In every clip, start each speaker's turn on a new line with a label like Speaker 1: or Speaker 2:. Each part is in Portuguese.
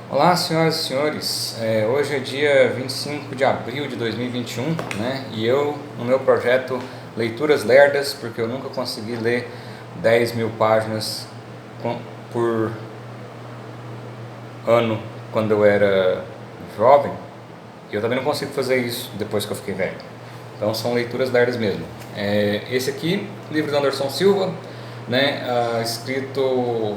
Speaker 1: Olá, senhoras e senhores. Hoje é dia 25 de abril de 2021, né? E eu, no meu projeto Leituras Lerdas, porque eu nunca consegui ler 10 mil páginas por ano quando eu era jovem, e eu também não consigo fazer isso depois que eu fiquei velho. Então são leituras lerdas mesmo. Esse aqui, livro do Anderson Silva, né? Escrito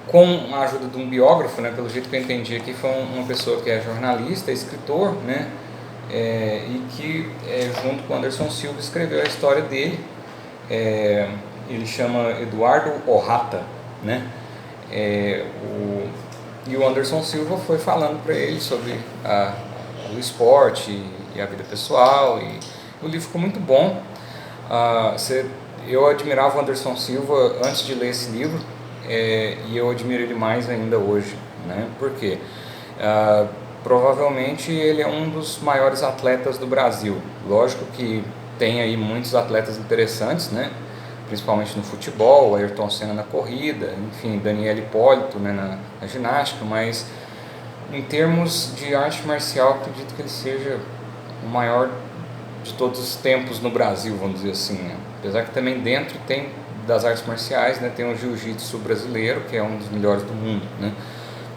Speaker 1: com a ajuda de um biógrafo, né, pelo jeito que eu entendi aqui, foi uma pessoa que é jornalista, escritor, né, e que, junto com Anderson Silva, escreveu a história dele. Ele chama Eduardo Orrata, né, e o Anderson Silva foi falando para ele sobre o esporte e a vida pessoal, e o livro ficou muito bom. Eu admirava o Anderson Silva antes de ler esse livro, e eu admiro ele mais ainda hoje, né? Por quê? Provavelmente ele é um dos maiores atletas do Brasil. Lógico que tem aí muitos atletas interessantes, né? Principalmente no futebol, Ayrton Senna na corrida, enfim, Daniel Hipólito, né, na ginástica, mas em termos de arte marcial, acredito que ele seja o maior de todos os tempos no Brasil, vamos dizer assim, né? Apesar que também dentro tem das artes marciais, né, tem o jiu-jitsu brasileiro, que é um dos melhores do mundo, né?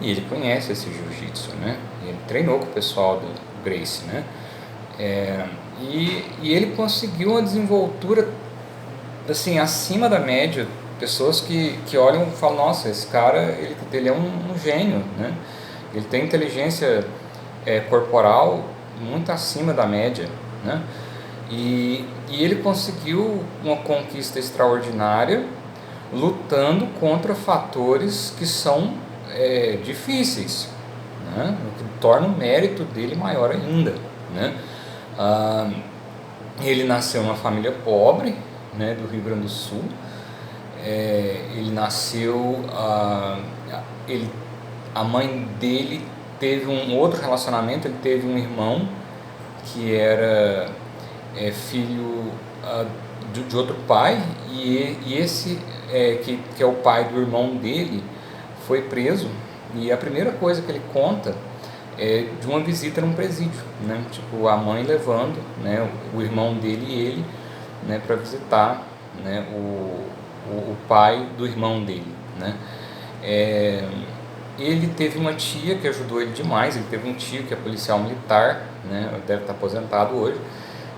Speaker 1: E ele conhece esse jiu-jitsu, né? E ele treinou com o pessoal do Gracie, né? E ele conseguiu uma desenvoltura assim acima da média. Pessoas que olham e falam: nossa, esse cara ele é um gênio, né? Ele tem inteligência corporal muito acima da média, né? E ele conseguiu uma conquista extraordinária lutando contra fatores que são difíceis, né? O que torna o mérito dele maior ainda, né? Ele nasceu numa família pobre, né, do Rio Grande do Sul. Ele nasceu... a mãe dele teve um outro relacionamento. Ele teve um irmão que era filho de outro pai, e esse que é o pai do irmão dele foi preso, e a primeira coisa que ele conta é de uma visita num presídio, né? Tipo, a mãe levando, né, o irmão dele e ele, né, para visitar, né, o pai do irmão dele, né? Ele teve uma tia que ajudou ele demais. Ele teve um tio que é policial militar, né, deve estar aposentado hoje,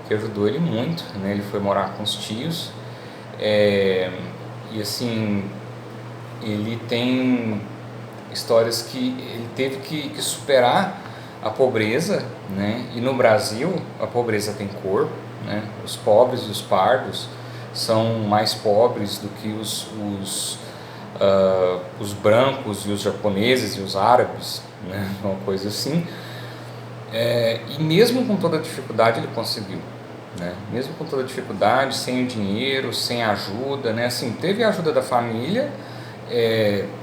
Speaker 1: que ajudou ele muito, né? Ele foi morar com os tios, e assim, ele tem histórias que ele teve que superar a pobreza, né? E no Brasil a pobreza tem cor, né? Os pobres e os pardos são mais pobres do que os brancos e os japoneses e os árabes, né? Uma coisa assim. E mesmo com toda a dificuldade ele conseguiu, né? Mesmo com toda a dificuldade, sem o dinheiro, sem ajuda, né? Assim, teve a ajuda da família,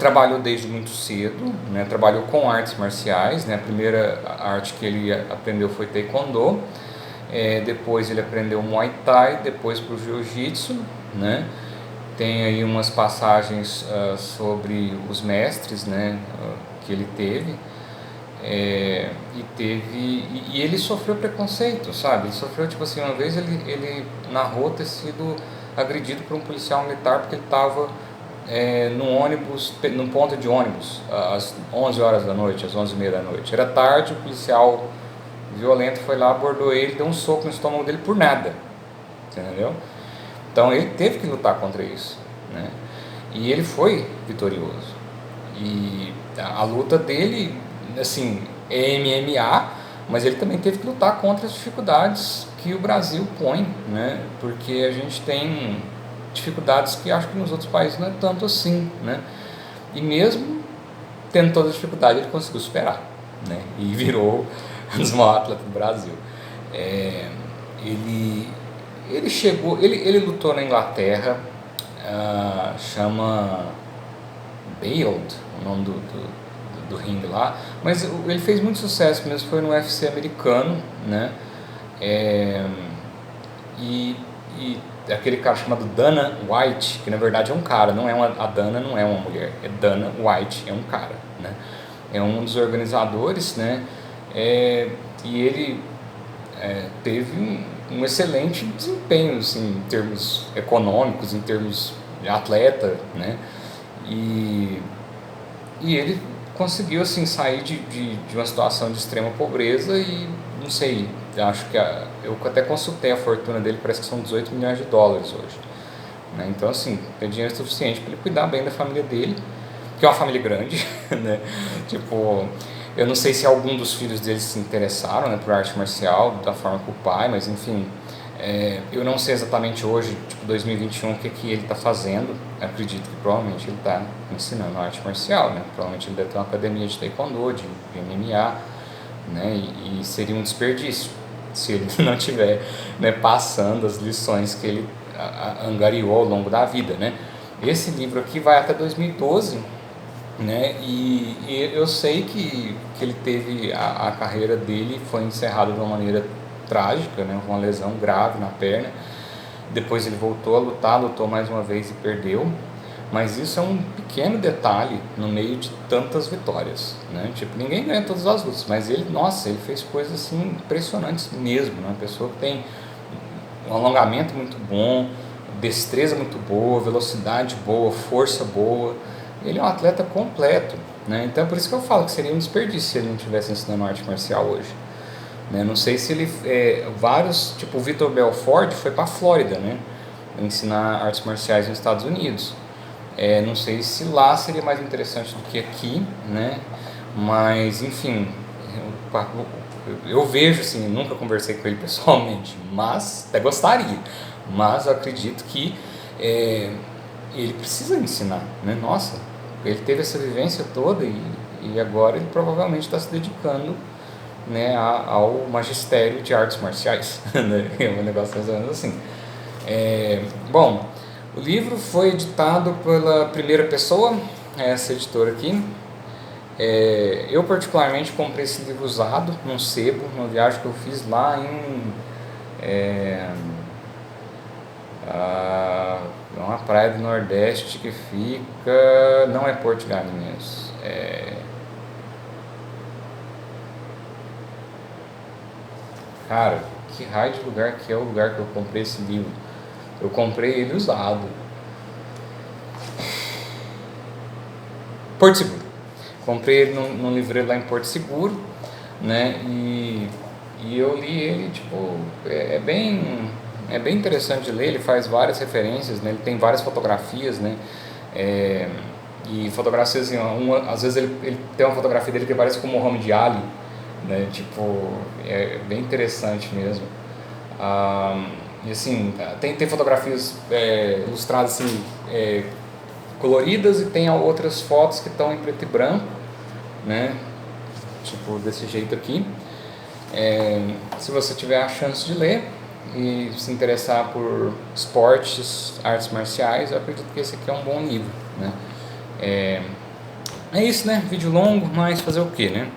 Speaker 1: trabalhou desde muito cedo, né? Trabalhou com artes marciais, né? A primeira arte que ele aprendeu foi Taekwondo, depois ele aprendeu Muay Thai, depois para o Jiu-Jitsu, né? Tem aí umas passagens sobre os mestres, né? Que ele teve. E ele sofreu preconceito, sabe? Ele sofreu, tipo assim, uma vez ele narrou ter sido agredido por um policial militar porque ele estava num ponto de ônibus às 11 horas da noite, às 11h30 da noite. Era tarde, o policial violento foi lá, abordou ele, deu um soco no estômago dele por nada, entendeu? Então ele teve que lutar contra isso, né? E ele foi vitorioso. E a luta dele, assim, é MMA, mas ele também teve que lutar contra as dificuldades que o Brasil põe, né? Porque a gente tem dificuldades que acho que nos outros países não é tanto assim, né? E mesmo tendo toda a dificuldade, ele conseguiu superar, né? E virou um dos maiores atletas do Brasil. Ele lutou na Inglaterra, chama Bayld, o nome do ringue lá, mas ele fez muito sucesso mesmo, foi no UFC americano, né? E aquele cara chamado Dana White, que na verdade é um cara, a Dana não é uma mulher, é Dana White, é um cara, né? é um dos organizadores, né? E ele teve um excelente desempenho, assim, em termos econômicos, em termos de atleta, né? E ele conseguiu, assim, sair de uma situação de extrema pobreza e, não sei, acho que eu até consultei a fortuna dele, parece que são 18 milhões de dólares hoje, né? Então, assim, tem dinheiro suficiente para ele cuidar bem da família dele, que é uma família grande, né? Tipo, eu não sei se algum dos filhos dele se interessaram, né, por arte marcial, da forma que o pai, mas enfim, eu não sei exatamente hoje, tipo 2021, o que ele está fazendo. Eu acredito que provavelmente ele está ensinando arte marcial, né? Provavelmente ele deve ter uma academia de taekwondo, de MMA, né? E seria um desperdício se ele não tiver, né, passando as lições que ele angariou ao longo da vida, né? Esse livro aqui vai até 2012, né? E eu sei que ele teve a carreira dele foi encerrada de uma maneira trágica, né? Uma lesão grave na perna. Depois ele voltou a lutar, lutou mais uma vez e perdeu. Mas isso é um pequeno detalhe no meio de tantas vitórias, né? Tipo, ninguém ganha todas as lutas, mas ele, nossa, ele fez coisas assim impressionantes mesmo, né? Uma pessoa que tem um alongamento muito bom, destreza muito boa, velocidade boa, força boa. Ele é um atleta completo, né? Então é por isso que eu falo que seria um desperdício se ele não estivesse ensinando arte marcial hoje, né? Não sei se ele tipo o Vitor Belfort foi para a Flórida, né, ensinar artes marciais nos Estados Unidos. Não sei se lá seria mais interessante do que aqui, né? Mas enfim, eu vejo assim, nunca conversei com ele pessoalmente, mas até gostaria, mas eu acredito que ele precisa ensinar, né? Nossa, ele teve essa vivência toda e agora ele provavelmente está se dedicando, né, ao magistério de artes marciais, né? É um negócio mais ou menos assim. Bom, o livro foi editado pela Primeira Pessoa, essa editora aqui. Eu particularmente comprei esse livro usado num sebo, numa viagem que eu fiz lá em uma praia do Nordeste que fica, não é Porto de Galinhas, cara, que raio de lugar que é o lugar que eu comprei esse livro? Eu comprei ele usado. Porto Seguro. Comprei ele num livreiro lá em Porto Seguro, né? E eu li ele, tipo, é bem interessante de ler. Ele faz várias referências, né? Ele tem várias fotografias, né? E fotografias, assim, às vezes ele tem uma fotografia dele que parece com o Muhammad Ali, né? Tipo, é bem interessante mesmo. E assim, tem fotografias ilustradas assim, coloridas, e tem outras fotos que estão em preto e branco, né? Tipo desse jeito aqui. Se você tiver a chance de ler e se interessar por esportes, artes marciais, eu acredito que esse aqui é um bom livro, né? É isso, né? Vídeo longo, mas fazer o que, né?